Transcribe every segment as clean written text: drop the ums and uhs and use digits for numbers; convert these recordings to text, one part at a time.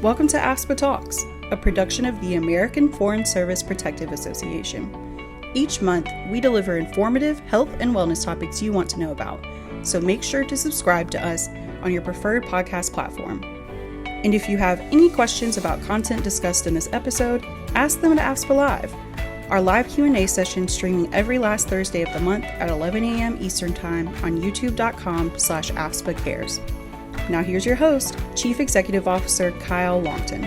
Welcome to AFSPA Talks, a production of the American Foreign Service Protective Association. Each month, we deliver informative health and wellness topics you want to know about, so make sure to subscribe to us on your preferred podcast platform. And if you have any questions about content discussed in this episode, ask them at AFSPA Live, our live Q&A session streaming every last Thursday of the month at 11 a.m. Eastern Time on youtube.com/AFSPA Cares. Now here's your host, Chief Executive Officer Kyle Longton.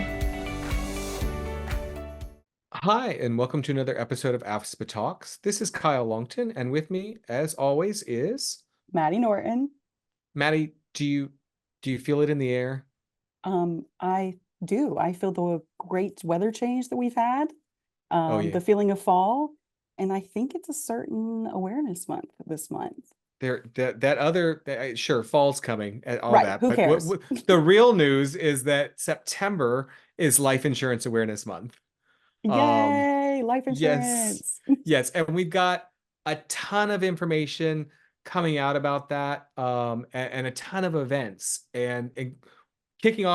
Hi, and welcome to another episode of AFSPA Talks. This is Kyle Longton, and with me, as always, is Maddie Norton. Maddie. Do you feel it in the air? I do. I feel the great weather change that we've had, Oh yeah, the feeling of fall, and I think it's a certain awareness month this month. Sure, fall's coming and all Right, that, who but cares? what the real news is that September is Life Insurance Awareness Month. Um, Yay, life yes, insurance. yes, and we've got a ton of information coming out about that, and a ton of events, and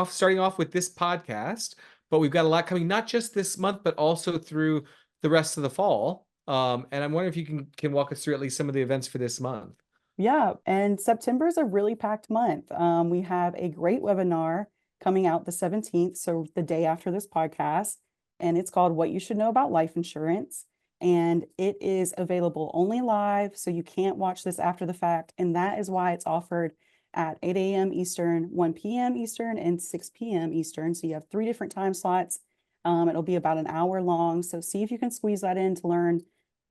starting off with this podcast, but we've got a lot coming, not just this month, but also through the rest of the fall. And I'm wondering if you can walk us through at least some of the events for this month. Yeah, and September is a really packed month. We have a great webinar coming out the 17th, so the day after this podcast, and it's called What You Should Know About Life Insurance. And it is available only live, so you can't watch this after the fact. And that is why it's offered at 8 a.m. Eastern, 1 p.m. Eastern, and 6 p.m. Eastern. So you have 3 different time slots. It'll be about an hour long. So see if you can squeeze that in to learn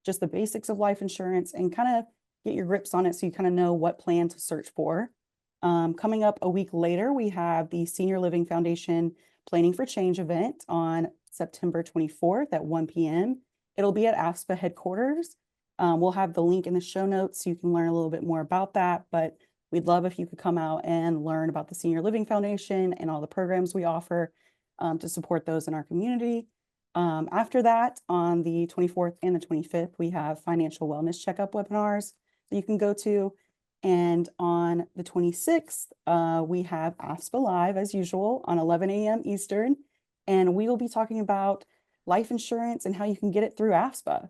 just the basics of life insurance and kind of get your grips on it so you kind of know what plan to search for. Coming up a week later, we have the Senior Living Foundation Planning for Change event on September 24th at 1 p.m. It'll be at AFSPA headquarters. We'll have the link in the show notes so you can learn a little bit more about that, but we'd love if you could come out and learn about the Senior Living Foundation and all the programs we offer to support those in our community. After that, on the 24th and the 25th, we have financial wellness checkup webinars that you can go to. And on the 26th, we have AFSPA Live, as usual, on 11 a.m. Eastern. And we will be talking about life insurance and how you can get it through AFSPA.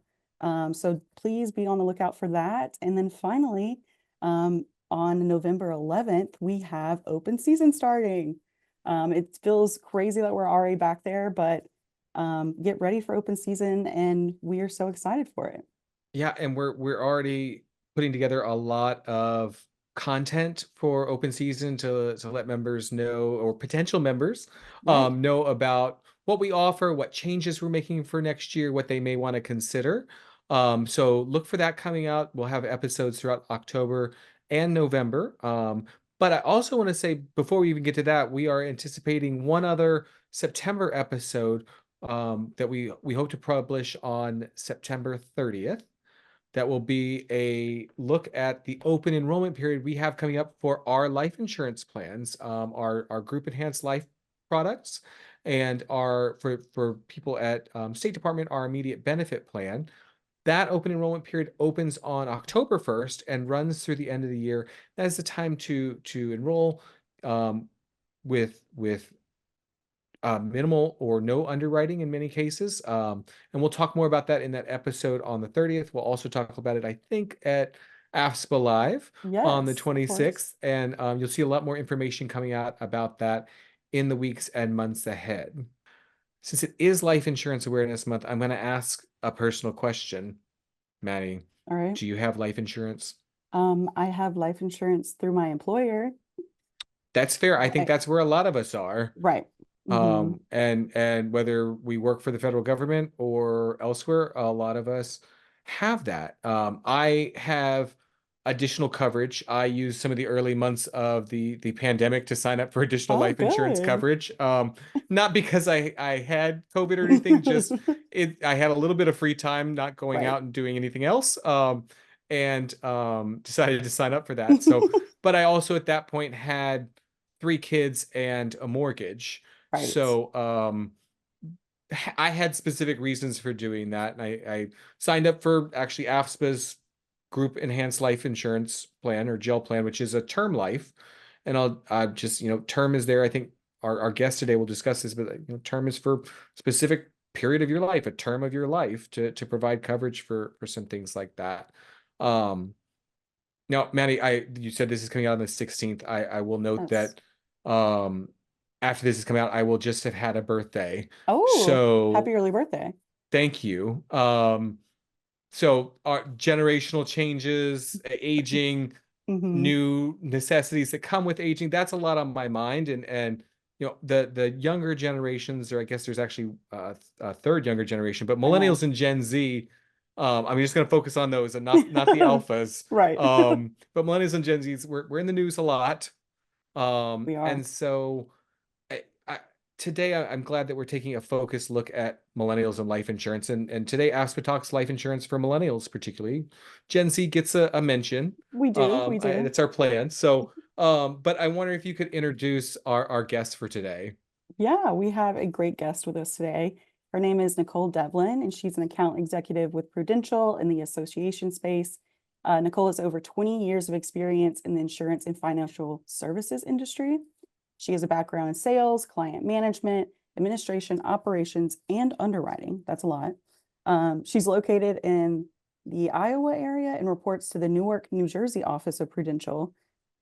So please be on the lookout for that. And then finally, on November 11th, we have open season starting. It feels crazy that we're already back there, but get ready for open season, and we are so excited for it. Yeah, and we're already putting together a lot of content for open season to let members know, or potential members Right. know about what we offer, what changes we're making for next year, what they may want to consider. So look for that coming out. We'll have episodes throughout October and November. But I also want to say, before we even get to that, we are anticipating one other September episode that we hope to publish on September 30th. That will be a look at the open enrollment period we have coming up for our life insurance plans, our group enhanced life products, and our for people at State Department, our immediate benefit plan. That open enrollment period opens on October 1st and runs through the end of the year. That is the time to enroll with minimal or no underwriting in many cases. And we'll talk more about that in that episode on the 30th. We'll also talk about it, I think, at AFSPA Live on the Yes, of course. 26th. And you'll see a lot more information coming out about that in the weeks and months ahead. Since it is Life Insurance Awareness Month, I'm going to ask a personal question. Maddie, All right. do you have life insurance? I have life insurance through my employer. That's fair. I think I, that's where a lot of us are. right. Mm-hmm. And whether we work for the federal government or elsewhere, a lot of us have that. I have additional coverage. I used some of the early months of the pandemic to sign up for additional Oh, life insurance good. coverage. Not because I had COVID or anything, just I had a little bit of free time, not going Right. out and doing anything else. And decided to sign up for that. So, but I also at that point had 3 kids and a mortgage. Right. So I had specific reasons for doing that. And I signed up for actually AFSPA's Group Enhanced Life Insurance Plan, or GEL plan, which is a term life. And I'll just, term is there, I think, our guest today will discuss this, but term is for specific period of your life, a term of your life to provide coverage for some things like that. Now, Maddie, you said this is coming out on the 16th. I will note Yes. that um, after this is coming out, I will just have had a birthday. Oh, happy So early birthday. thank you. So our generational changes, aging, Hmm. new necessities that come with aging, that's a lot on my mind. And the younger generations, or I guess there's actually a third younger generation, but I know. millennials and Gen Z. I'm just going to focus on those and not the alphas. Right. But millennials and Gen Zs, we're in the news a lot. We are. And so I today I'm glad that we're taking a focused look at millennials and life insurance. And today AFSPA talks life insurance for millennials, particularly. Gen Z gets a mention. We do. We do. That's our plan. So, but I wonder if you could introduce our guest for today. Yeah, we have a great guest with us today. Her name is Nicole Devlin, and she's an account executive with Prudential in the association space. Nicole has over 20 years of experience in the insurance and financial services industry. She has a background in sales, client management, administration, operations, and underwriting. That's a lot. She's located in the Iowa area and reports to the Newark, New Jersey office of Prudential.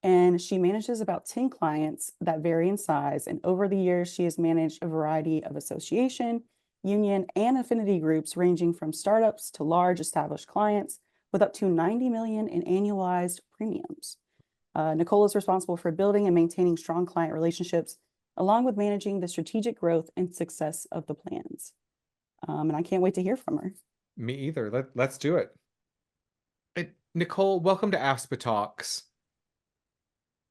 And she manages about 10 clients that vary in size. And over the years, she has managed a variety of association, union, and affinity groups ranging from startups to large established clients with up to 90 million in annualized premiums. Nicole is responsible for building and maintaining strong client relationships, along with managing the strategic growth and success of the plans. And I can't wait to hear from her. Me either. Let's do it. Nicole, welcome to AFSPA Talks.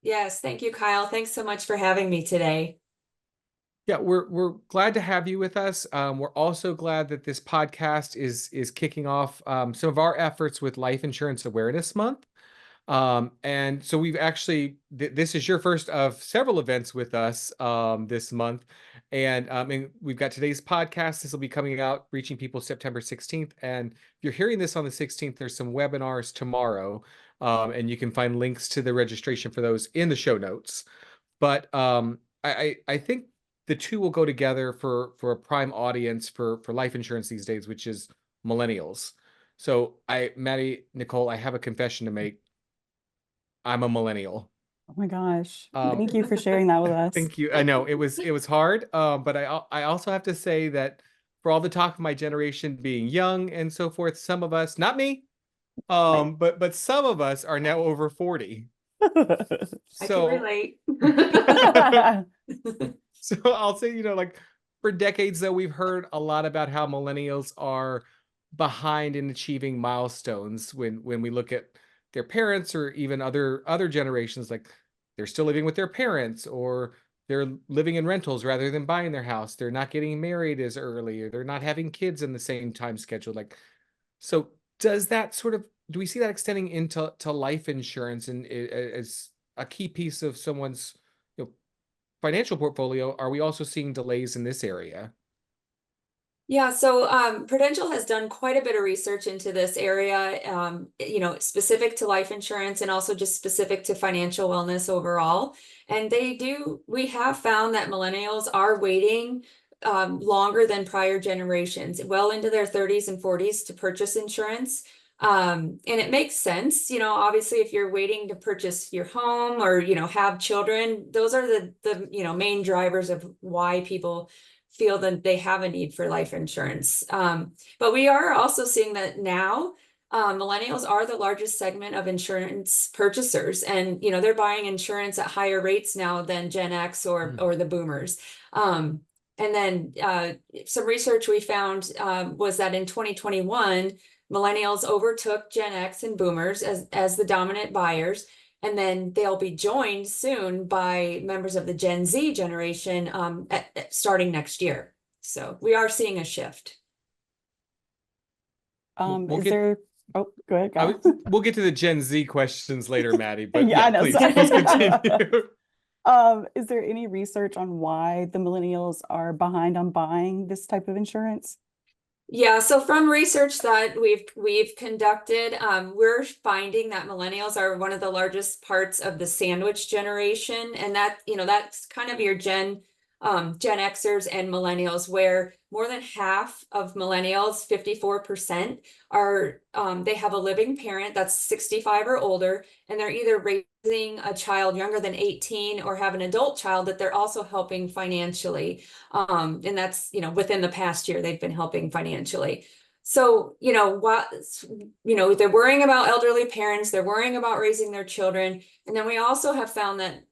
Yes, thank you, Kyle. Thanks so much for having me today. Yeah, we're glad to have you with us. We're also glad that this podcast is kicking off some of our efforts with Life Insurance Awareness Month. And so we've actually this is your first of several events with us this month, and we've got today's podcast. This will be coming out, reaching people September 16th. And if you're hearing this on the 16th, there's some webinars tomorrow, and you can find links to the registration for those in the show notes. But I think the two will go together for a prime audience for life insurance these days, which is millennials. So Maddie, Nicole, I have a confession to make. I'm a millennial. Oh my gosh. Um, Thank you for sharing that with us. thank you. I know it was hard, but I also have to say that for all the talk of my generation being young and so forth, some of us, not me, Right. but some of us are now over 40. I can So relate. so I'll say, like for decades though, we've heard a lot about how millennials are behind in achieving milestones when we look at their parents or even other generations, like they're still living with their parents or they're living in rentals rather than buying their house. They're not getting married as early, or they're not having kids in the same time schedule. Like, so does that do we see that extending into life insurance and as a key piece of someone's financial portfolio? Are we also seeing delays in this area? Yeah, so Prudential has done quite a bit of research into this area, specific to life insurance and also just specific to financial wellness overall. And we have found that millennials are waiting longer than prior generations, well into their 30s and 40s to purchase insurance. And it makes sense, obviously if you're waiting to purchase your home or, have children, those are the main drivers of why people feel that they have a need for life insurance. But we are also seeing that now millennials are the largest segment of insurance purchasers, and they're buying insurance at higher rates now than Gen X or the boomers. And then some research we found was that in 2021, millennials overtook Gen X and boomers as the dominant buyers. And then they'll be joined soon by members of the Gen Z generation starting next year. So we are seeing a shift. We'll Is get there, oh, go ahead, Kyle. we'll get to the Gen Z questions later, Maddie, but Yeah, I yeah, know. please continue. Is there any research on why the millennials are behind on buying this type of insurance? Yeah, so from research that we've conducted, we're finding that millennials are one of the largest parts of the sandwich generation, and that's kind of your Gen Gen Xers and millennials, where more than half of millennials, 54%, are they have a living parent that's 65 or older, and they're either raising a child younger than 18 or have an adult child that they're also helping financially. And that's, within the past year, they've been helping financially. So, they're worrying about elderly parents, they're worrying about raising their children. And then we also have found that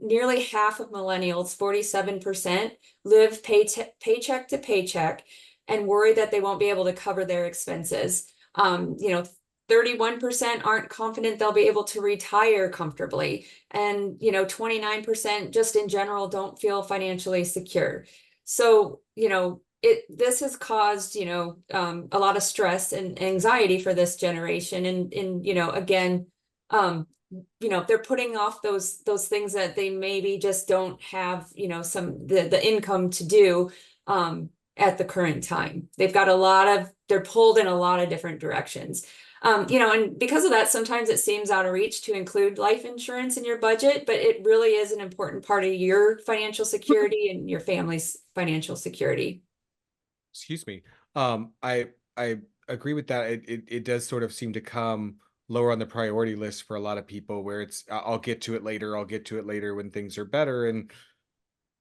nearly half of millennials, 47%, live paycheck to paycheck and worry that they won't be able to cover their expenses. 31% aren't confident they'll be able to retire comfortably. And, 29% just in general don't feel financially secure. So, this has caused, a lot of stress and anxiety for this generation. And again, they're putting off those things that they maybe just don't have, the income to do, at the current time. They've got they're pulled in a lot of different directions. And because of that, sometimes it seems out of reach to include life insurance in your budget, but it really is an important part of your financial security and your family's financial security. Excuse me. I agree with that. It does sort of seem to come lower on the priority list for a lot of people, where it's I'll get to it later. I'll get to it later when things are better, and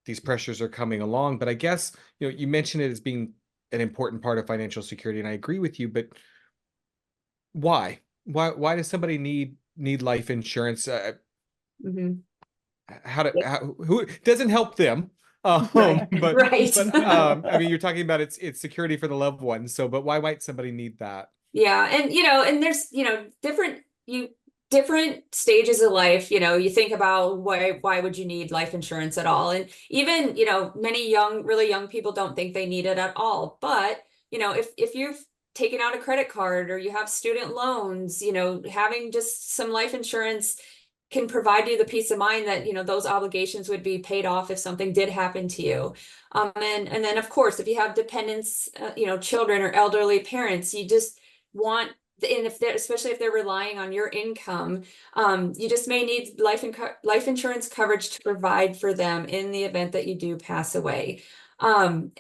these pressures are coming along. But I guess, you mentioned it as being an important part of financial security, and I agree with you. But why? Why does somebody need life insurance? Mhm. Who doesn't help them? Right. But Right. I mean, you're talking about it's security for the loved one. So, but why might somebody need that? Yeah, and and there's different stages of life. You think about why would you need life insurance at all? And even many really young people don't think they need it at all. But if you've taken out a credit card or you have student loans, having just some life insurance can provide you the peace of mind that those obligations would be paid off if something did happen to you. And then of course, if you have dependents, children or elderly parents, you just want, and especially if they're relying on your income, you just may need life insurance coverage to provide for them in the event that you do pass away. And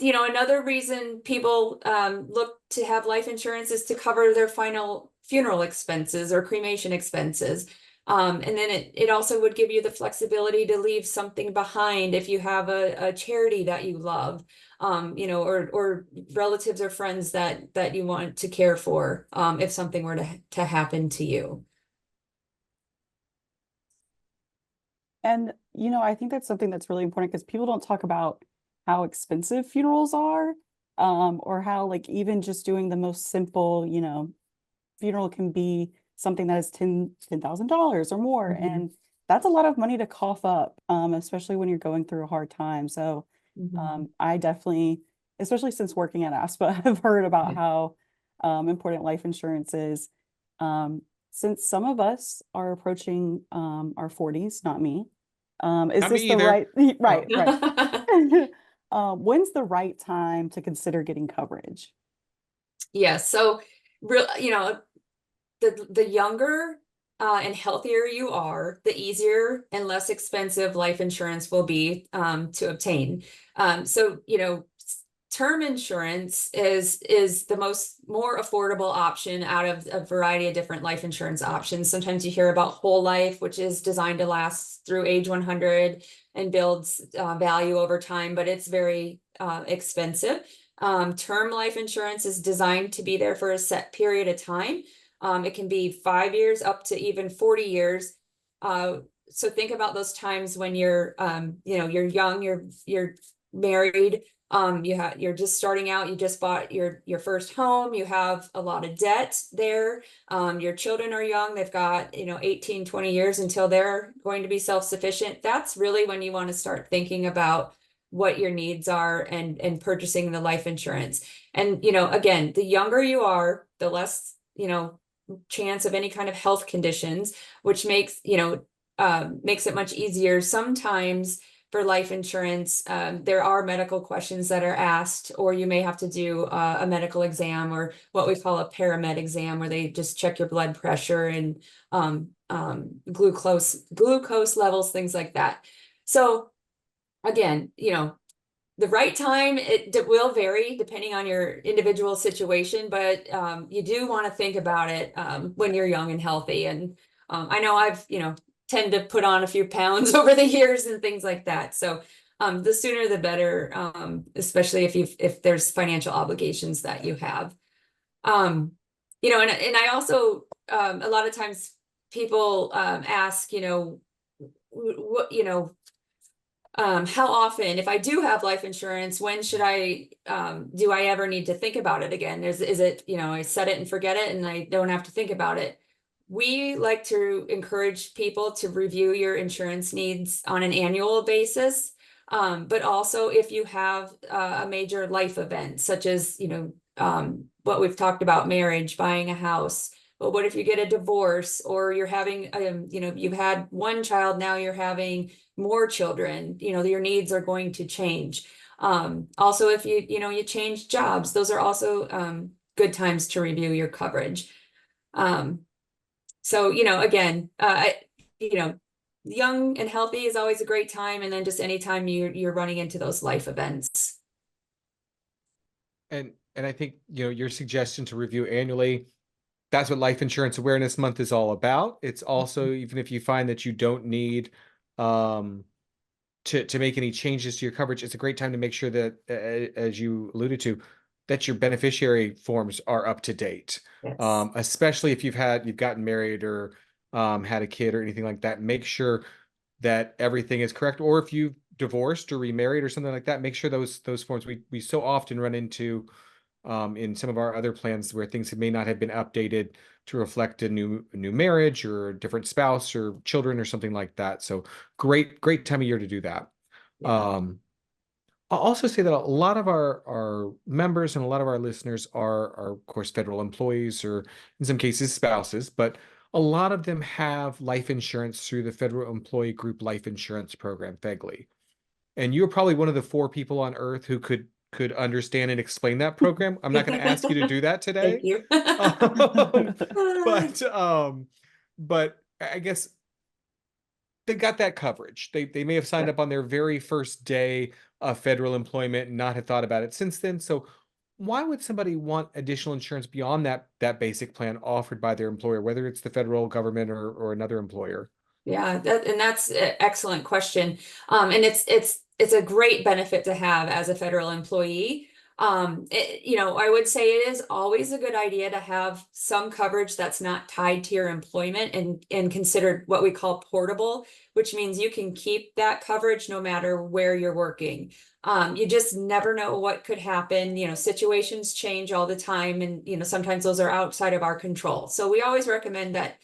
another reason people look to have life insurance is to cover their final funeral expenses or cremation expenses. And then it also would give you the flexibility to leave something behind if you have a charity that you love, or relatives or friends that you want to care for, if something were to happen to you. And, I think that's something that's really important because people don't talk about how expensive funerals are, or how like even just doing the most simple, funeral can be something that is $10,000 or more. Mhm. And that's a lot of money to cough up, especially when you're going through a hard time. So I definitely, especially since working at AFSPA, have heard about how important life insurance is. Since some of us are approaching our 40s, not me, is Not me this the either. right, Oh. right. When's the right time to consider getting coverage? Yeah, so the younger and healthier you are, the easier and less expensive life insurance will be to obtain. So term insurance is the more affordable option out of a variety of different life insurance options. Sometimes you hear about whole life, which is designed to last through age 100 and builds value over time, but it's very expensive. Term life insurance is designed to be there for a set period of time. It can be 5 years up to even 40 years. So think about those times when you're young, you're married, you're just starting out, you just bought your first home, you have a lot of debt there. Your children are young, they've got 18, 20 years until they're going to be self-sufficient. That's really when you want to start thinking about what your needs are and purchasing the life insurance. And again, the younger you are, the less chance of any kind of health conditions, which makes it much easier. Sometimes for life insurance, there are medical questions that are asked, or you may have to do a medical exam, or what we call a paramed exam, where they just check your blood pressure and glucose levels, things like that. So again, the right time, it will vary depending on your individual situation, but you do want to think about it when you're young and healthy. And I know I've, tend to put on a few pounds over the years and things like that. So the sooner the better, especially if there's financial obligations that you have. And I also a lot of times people ask, what, how often, if I do have life insurance, when should do I ever need to think about it again? Is it, I set it and forget it and I don't have to think about it. We like to encourage people to review your insurance needs on an annual basis. But also if you have a major life event, such as, what we've talked about, marriage, buying a house. But what if you get a divorce, or you're having, you've had one child, now you're having more children, your needs are going to change. Also, if you change jobs, those are also good times to review your coverage. So, again, young and healthy is always a great time. And then just anytime you're running into those life events. And I think, your suggestion to review annually, that's what Life Insurance Awareness Month is all about. It's also, even if you find that you don't need to make any changes to your coverage, it's a great time to make sure that, as you alluded to, that your beneficiary forms are up to date. Yes. Especially if you've gotten married or had a kid or anything like that. Make sure that everything is correct. Or if you've divorced or remarried or something like that, make sure those forms, we so often run into in some of our other plans where things may not have been updated to reflect a new marriage or a different spouse or children or something like that. So great time of year to do that. Yeah. I'll also say that a lot of our members and a lot of our listeners are of course federal employees, or in some cases spouses, but a lot of them have life insurance through the Federal Employee Group Life Insurance Program, FEGLI. And you're probably one of the 4 people on earth who could understand and explain that program. I'm not going to ask you to do that today. Thank you. But I guess they got that coverage. They may have signed up on their very first day of federal employment and not have thought about it since then. So why would somebody want additional insurance beyond that basic plan offered by their employer, whether it's the federal government or another employer? Yeah, that's an excellent question. And it's a great benefit to have as a federal employee. I would say it is always a good idea to have some coverage that's not tied to your employment and considered what we call portable, which means you can keep that coverage no matter where you're working. You just never know what could happen. Situations change all the time, and sometimes those are outside of our control. So we always recommend that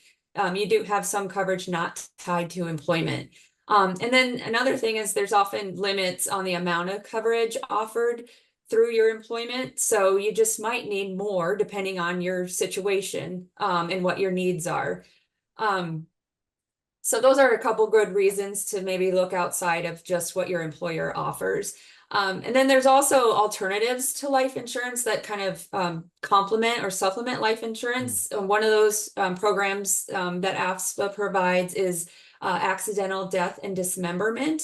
you do have some coverage not tied to employment. And then another thing is there's often limits on the amount of coverage offered through your employment. So you just might need more depending on your situation and what your needs are. So those are a couple good reasons to maybe look outside of just what your employer offers. And then there's also alternatives to life insurance that kind of complement or supplement life insurance. One of those programs that AFSPA provides is accidental death and dismemberment.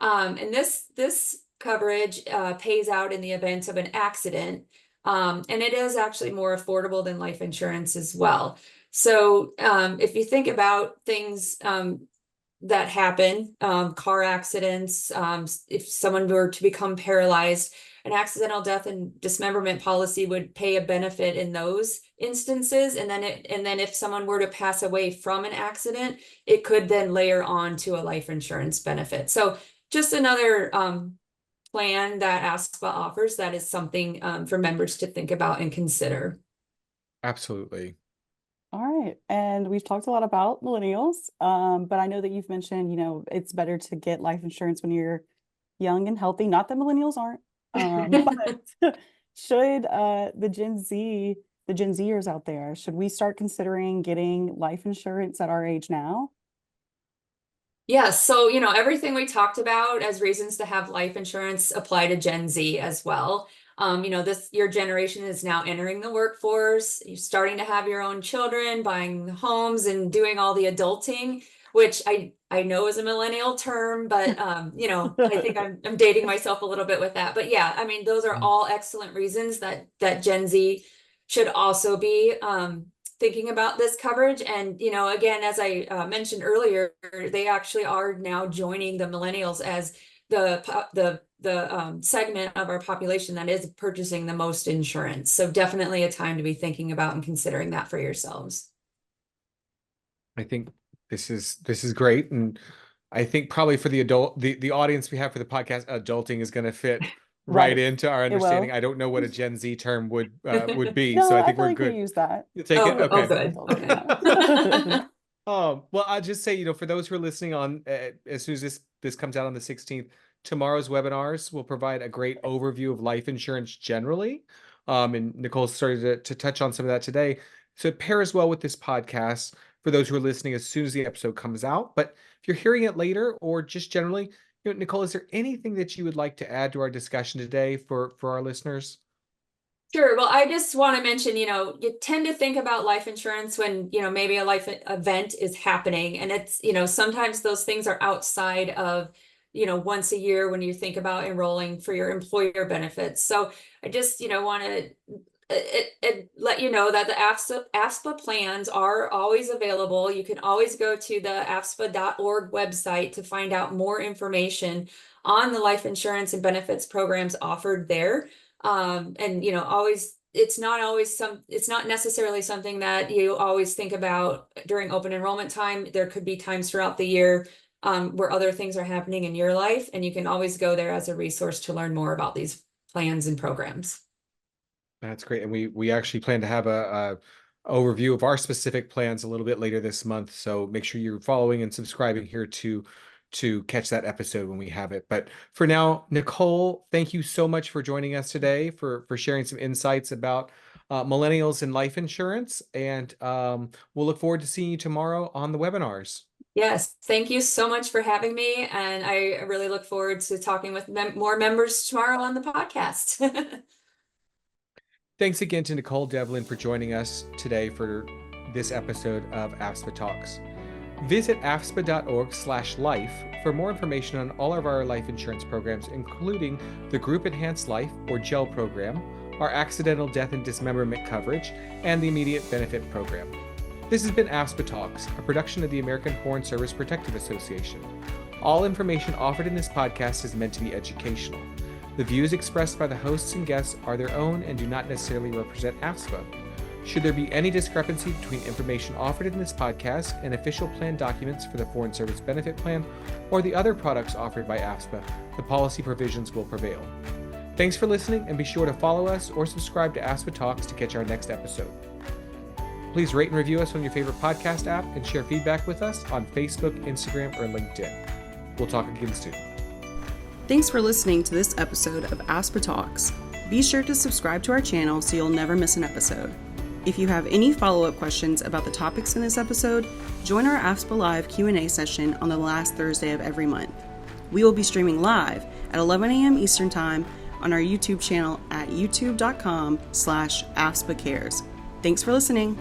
And this coverage pays out in the event of an accident. And it is actually more affordable than life insurance as well. So if you think about things that happen, car accidents, if someone were to become paralyzed, an accidental death and dismemberment policy would pay a benefit in those instances. And then if someone were to pass away from an accident, it could then layer on to a life insurance benefit. So just another plan that AFSPA offers that is something for members to think about and consider. Absolutely. All right. And we've talked a lot about millennials, but I know that you've mentioned, it's better to get life insurance when you're young and healthy. Not that millennials aren't, but should the Gen Zers out there, should we start considering getting life insurance at our age now? Yes. So, everything we talked about as reasons to have life insurance apply to Gen Z as well. Your generation is now entering the workforce. You're starting to have your own children, buying homes and doing all the adulting. which I know is a millennial term, but I think I'm dating myself a little bit with that. But yeah, I mean, those are all excellent reasons that Gen Z should also be thinking about this coverage. And again, as I mentioned earlier, they actually are now joining the millennials as the segment of our population that is purchasing the most insurance. So definitely a time to be thinking about and considering that for yourselves. I think this is great, and I think probably for the audience we have for the podcast, adulting is going to fit right Right. into our It understanding. will. I don't know what a Gen Z term would be, No, so I I think feel we're like we good. use that. You take it, Oh, okay. good. Okay. Well, I'll just say, for those who are listening on, as soon as this comes out on the 16th, tomorrow's webinars will provide a great overview of life insurance generally. And Nicole started to touch on some of that today. So it pairs well with this podcast for those who are listening as soon as the episode comes out. But if you're hearing it later or just generally, Nicole, is there anything that you would like to add to our discussion today for our listeners? Sure. Well, I just want to mention, you tend to think about life insurance when, maybe a life event is happening. And it's, sometimes those things are outside of, once a year when you think about enrolling for your employer benefits. So I just, want to let you know that the AFSPA plans are always available. You can always go to the AFSPA.org website to find out more information on the life insurance and benefits programs offered there. And always, it's not necessarily something that you always think about during open enrollment time. There could be times throughout the year where other things are happening in your life, and you can always go there as a resource to learn more about these plans and programs. That's great. And we actually plan to have a overview of our specific plans a little bit later this month. So make sure you're following and subscribing here to catch that episode when we have it. But for now, Nicole, thank you so much for joining us today, for sharing some insights about millennials and life insurance. And we'll look forward to seeing you tomorrow on the webinars. Yes, thank you so much for having me. And I really look forward to talking with more members tomorrow on the podcast. Thanks again to Nicole Devlin for joining us today for this episode of AFSPA Talks. Visit afspa.org/life for more information on all of our life insurance programs, including the Group Enhanced Life or GEL program, our accidental death and dismemberment coverage, and the immediate benefit program. This has been AFSPA Talks, a production of the American Foreign Service Protective Association. All information offered in this podcast is meant to be educational. The views expressed by the hosts and guests are their own and do not necessarily represent AFSPA. Should there be any discrepancy between information offered in this podcast and official plan documents for the Foreign Service Benefit Plan or the other products offered by AFSPA, the policy provisions will prevail. Thanks for listening, and be sure to follow us or subscribe to AFSPA Talks to catch our next episode. Please rate and review us on your favorite podcast app and share feedback with us on Facebook, Instagram, or LinkedIn. We'll talk again soon. Thanks for listening to this episode of AFSPA Talks. Be sure to subscribe to our channel so you'll never miss an episode. If you have any follow-up questions about the topics in this episode, join our AFSPA Live Q&A session on the last Thursday of every month. We will be streaming live at 11 a.m. Eastern Time on our YouTube channel at youtube.com/AFSPA Cares. Thanks for listening.